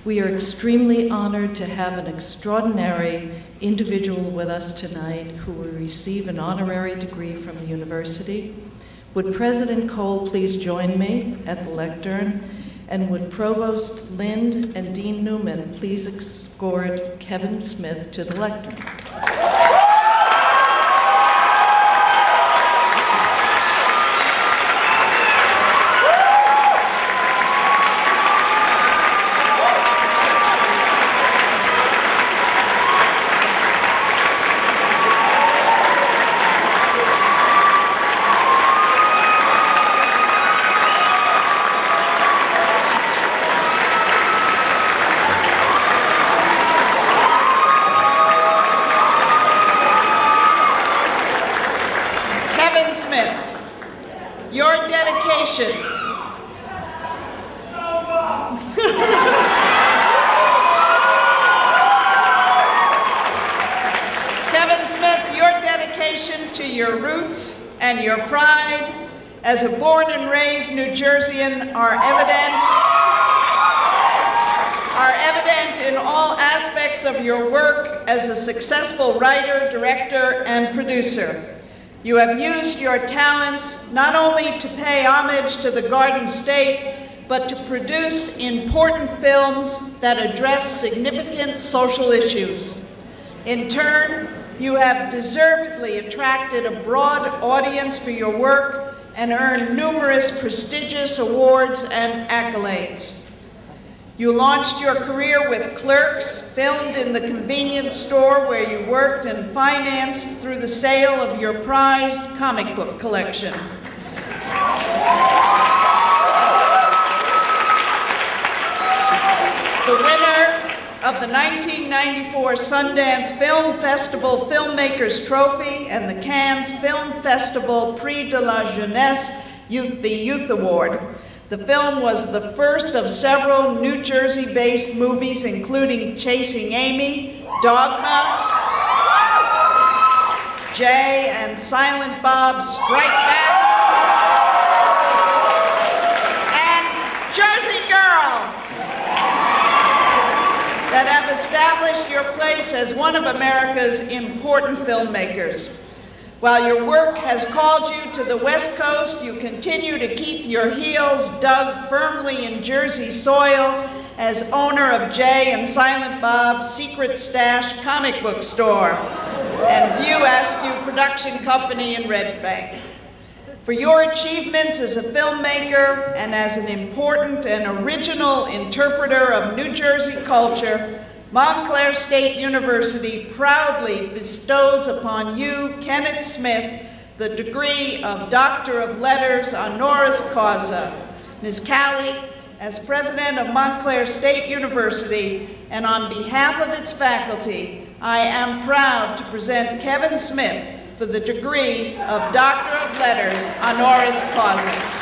We are extremely honored to have an extraordinary individual with us tonight who will receive an honorary degree from the university. Would President Cole please join me at the lectern? And would Provost Lind and Dean Newman please escort Kevin Smith to the lectern? As a born and raised New Jerseyan are evident in all aspects of your work as a successful writer, director, and producer. You have used your talents not only to pay homage to the Garden State, but to produce important films that address significant social issues. In turn, you have deservedly attracted a broad audience for your work and earned numerous prestigious awards and accolades. You launched your career with Clerks, filmed in the convenience store where you worked, and financed through the sale of your prized comic book collection. The winner of the 1994 Sundance Film Festival Filmmakers Trophy and the Cannes Film Festival Prix de la Jeunesse Youth Award. The film was the first of several New Jersey-based movies, including Chasing Amy, Dogma, Jay and Silent Bob Strike Back, and Jersey Girl, that have established your place as one of America's important filmmakers. While your work has called you to the West Coast, you continue to keep your heels dug firmly in Jersey soil as owner of Jay and Silent Bob's Secret Stash comic book store and View Askew production company in Red Bank. For your achievements as a filmmaker and as an important and original interpreter of New Jersey culture, Montclair State University proudly bestows upon you, Kenneth Smith, the degree of Doctor of Letters honoris causa. Ms. Callie, as president of Montclair State University and on behalf of its faculty, I am proud to present Kevin Smith for the degree of Doctor of Letters honoris causa.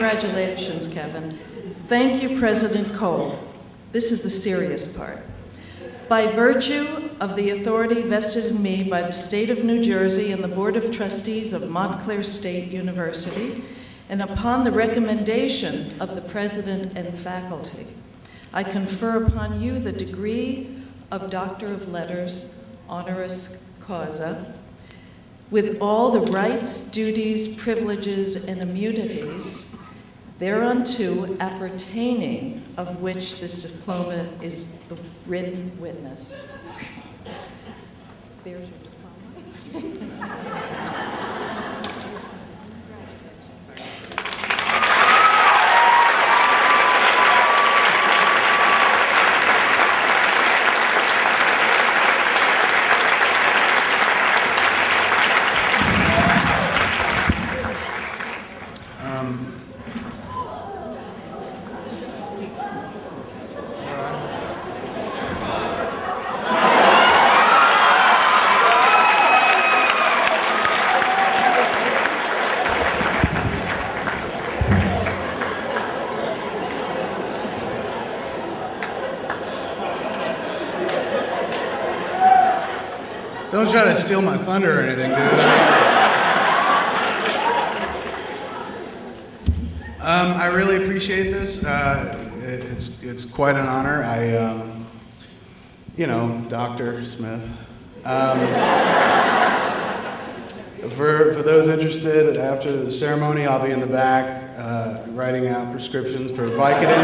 Congratulations, Kevin. Thank you, President Cole. This is the serious part. By virtue of the authority vested in me by the State of New Jersey and the Board of Trustees of Montclair State University, and upon the recommendation of the President and faculty, I confer upon you the degree of Doctor of Letters honoris causa, with all the rights, duties, privileges, and immunities thereunto appertaining, of which this diploma is the written witness. There's your diploma. Don't try to steal my thunder or anything, dude. I really appreciate this. It's quite an honor. You know, Dr. Smith. For those interested, after the ceremony, I'll be in the back writing out prescriptions for Vicodin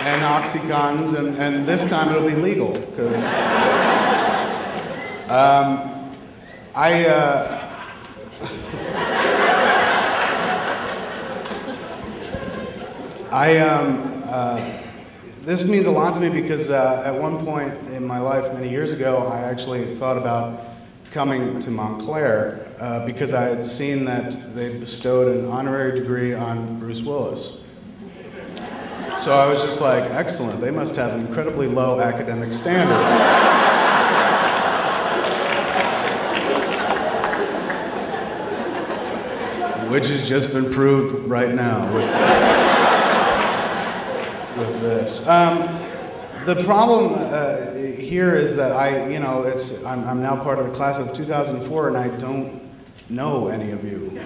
and Oxycontins, and this time it'll be legal, because this means a lot to me because at one point in my life, many years ago, I actually thought about coming to Montclair because I had seen that they bestowed an honorary degree on Bruce Willis. So I was just like, excellent, they must have an incredibly low academic standard. Which has just been proved right now with this. The problem here is that I'm now part of the class of 2004 and I don't know any of you.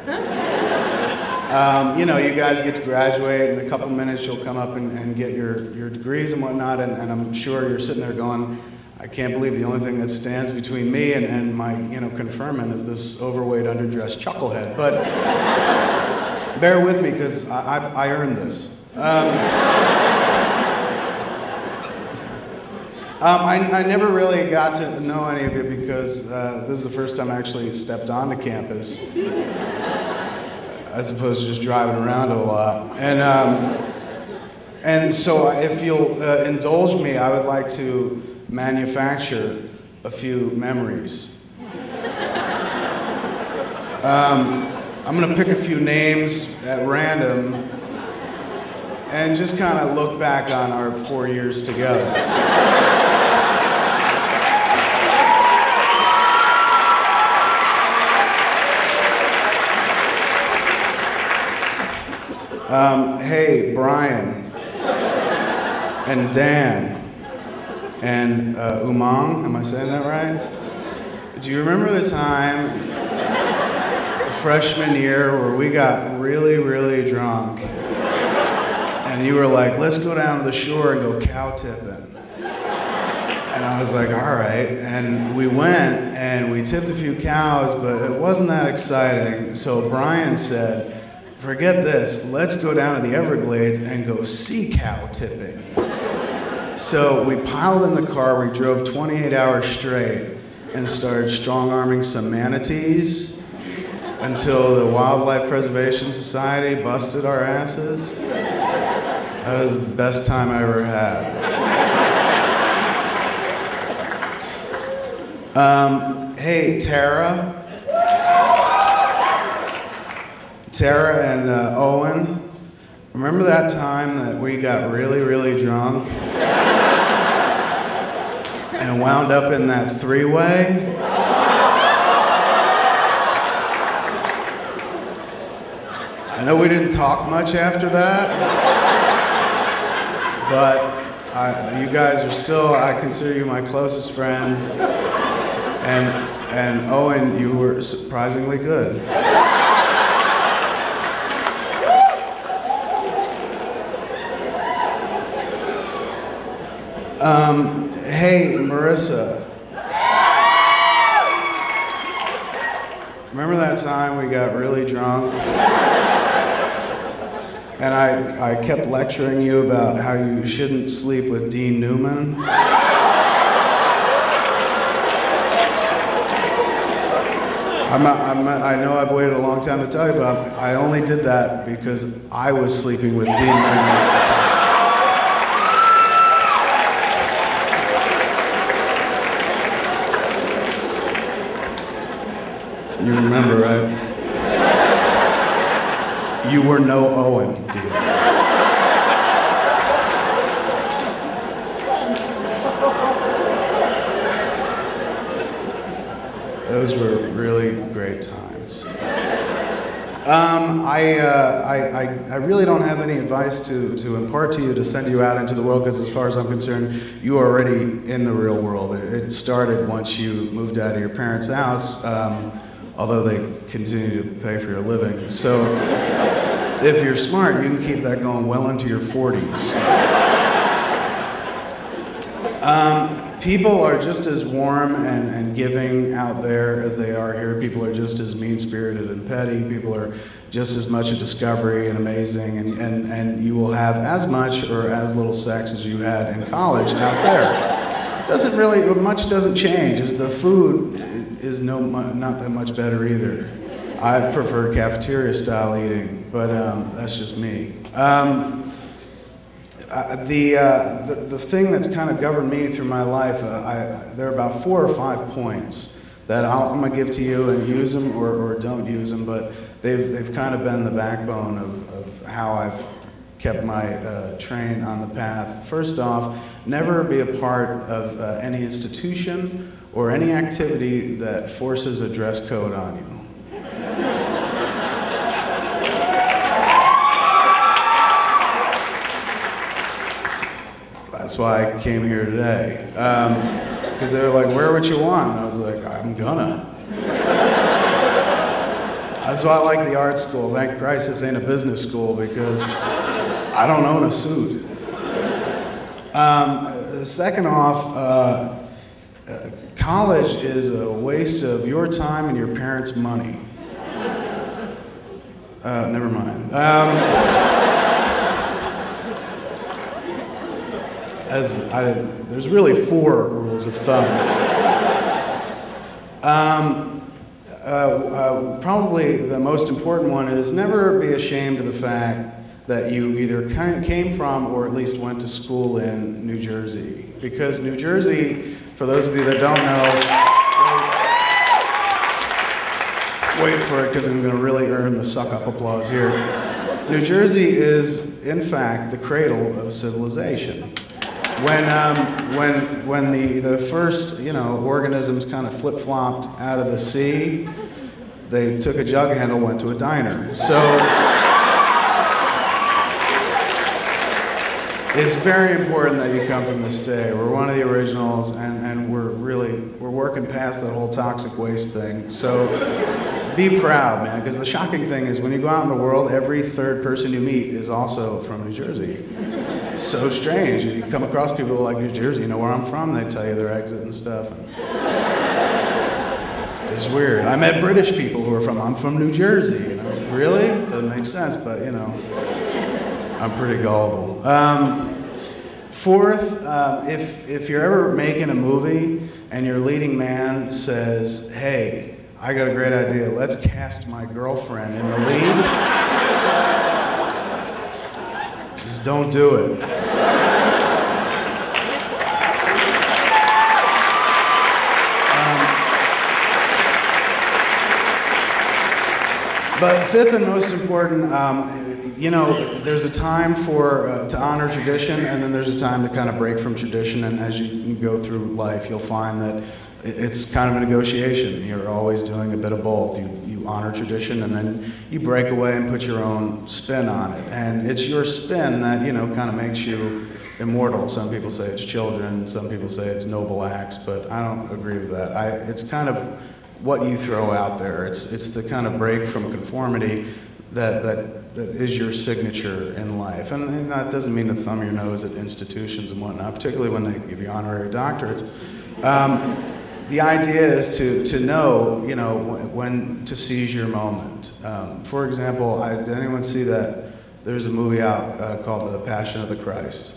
You know, you guys get to graduate in a couple minutes, you'll come up and get your degrees and whatnot, and I'm sure you're sitting there going, I can't believe the only thing that stands between me and my, conferment is this overweight, underdressed chucklehead. But bear with me, because I earned this. I never really got to know any of you because this is the first time I actually stepped onto campus, as opposed to just driving around it a lot. And so if you'll indulge me, I would like to manufacture a few memories. I'm going to pick a few names at random and just kind of look back on our 4 years together. Hey, Brian and Dan and Umang, am I saying that right? Do you remember the time, freshman year, where we got really, really drunk and you were like, let's go down to the shore and go cow tipping? And I was like, all right. And we went and we tipped a few cows, but it wasn't that exciting. So Brian said, forget this, let's go down to the Everglades and go sea cow tipping. So we piled in the car, we drove 28 hours straight and started strong-arming some manatees until the Wildlife Preservation Society busted our asses. That was the best time I ever had. Hey, Tara and Owen, remember that time that we got really, really drunk and wound up in that three-way? I know we didn't talk much after that, but you guys are still, I consider you my closest friends, and Owen, you were surprisingly good. Hey, Marissa. Remember that time we got really drunk? And I kept lecturing you about how you shouldn't sleep with Dean Newman? I know I've waited a long time to tell you, but I only did that because I was sleeping with Dean Newman. You remember, right? You were no Owen, dude. Those were really great times. I really don't have any advice to impart to you to send you out into the world, because as far as I'm concerned, you are already in the real world. It started once you moved out of your parents' house, although they continue to pay for your living. So if you're smart, you can keep that going well into your 40s. People are just as warm and giving out there as they are here. People are just as mean-spirited and petty. People are just as much a discovery and amazing, and you will have as much or as little sex as you had in college out there. Doesn't really, much doesn't change, as the food is not that much better either. I prefer cafeteria-style eating, but that's just me. The thing that's kind of governed me through my life, there are about 4 or 5 points that I'm going to give to you, and use them or don't use them, but they've kind of been the backbone of how I've kept my train on the path. First off, never be a part of any institution or any activity that forces a dress code on you. That's why I came here today. Because they were like, wear what you want. And I was like, I'm gonna. That's why I like the art school. Thank Christ this ain't a business school, because I don't own a suit. Second off, college is a waste of your time and your parents' money. Never mind. There's really 4 rules of thumb. Probably the most important one is never be ashamed of the fact that you either came from or at least went to school in New Jersey. Because New Jersey, for those of you that don't know, wait for it because I'm going to really earn the suck-up applause here. New Jersey is, in fact, the cradle of civilization. When the first organisms kind of flip-flopped out of the sea, they took a jug handle, went to a diner. So it's very important that you come from the state. We're one of the originals, and we're working past that whole toxic waste thing. So be proud, man, because the shocking thing is when you go out in the world, every 3rd person you meet is also from New Jersey. It's so strange. You come across people like New Jersey, you know where I'm from, they tell you their exit and stuff. It's weird. I met British people who are I'm from New Jersey. And I was like, really? Doesn't make sense, but I'm pretty gullible. 4th, if you're ever making a movie and your leading man says, hey, I got a great idea, let's cast my girlfriend in the lead, just don't do it. But 5th and most important, there's a time to honor tradition, and then there's a time to kind of break from tradition, and as you go through life, you'll find that it's kind of a negotiation. You're always doing a bit of both. You honor tradition, and then you break away and put your own spin on it. And it's your spin that, kind of makes you immortal. Some people say it's children, some people say it's noble acts, but I don't agree with that. It's kind of what you throw out there. It's the kind of break from conformity that is your signature in life. And that doesn't mean to thumb your nose at institutions and whatnot, particularly when they give you honorary doctorates. The idea is to know, when to seize your moment. For example, did anyone see that there's a movie out called The Passion of the Christ?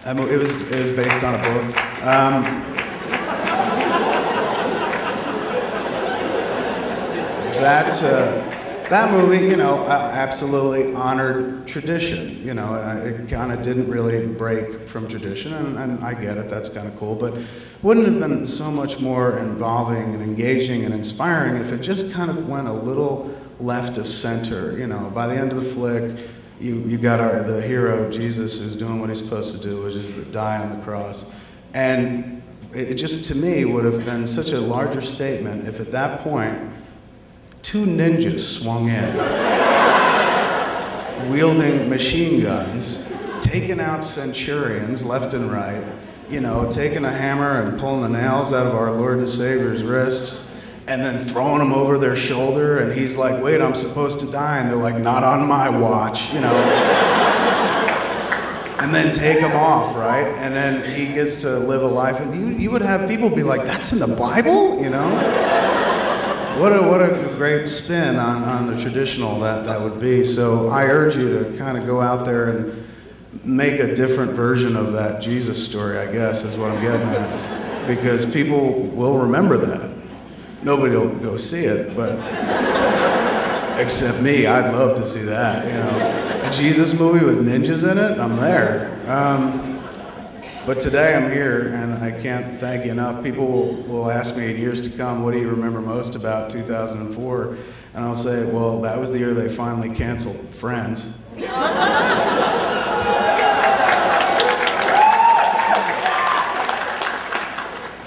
It was based on a book. That movie, absolutely honored tradition, and it kind of didn't really break from tradition, and I get it, that's kind of cool, but wouldn't have been so much more involving and engaging and inspiring if it just kind of went a little left of center, By the end of the flick, you got the hero, Jesus, who's doing what he's supposed to do, which is to die on the cross, and it just, to me, would have been such a larger statement if at that point, 2 ninjas swung in, wielding machine guns, taking out centurions left and right, you know, taking a hammer and pulling the nails out of our Lord and Savior's wrists, and then throwing them over their shoulder, and he's like, wait, I'm supposed to die, and they're like, not on my watch, you know. And then take him off, right? And then he gets to live a life, and you would have people be like, that's in the Bible, you know? What a great spin on the traditional that would be. So I urge you to kind of go out there and make a different version of that Jesus story, I guess, is what I'm getting at. Because people will remember that. Nobody will go see it, but except me, I'd love to see that, you know. A Jesus movie with ninjas in it, I'm there. But today I'm here, and I can't thank you enough. People will ask me in years to come, what do you remember most about 2004? And I'll say, well, that was the year they finally canceled Friends.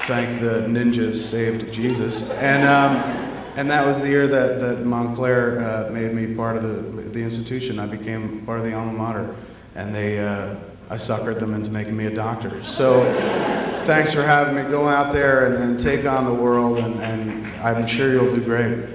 Thank the ninjas saved Jesus. And that was the year that Montclair made me part of the institution. I became part of the alma mater, and I suckered them into making me a doctor. So thanks for having me. Go out there and take on the world, and I'm sure you'll do great.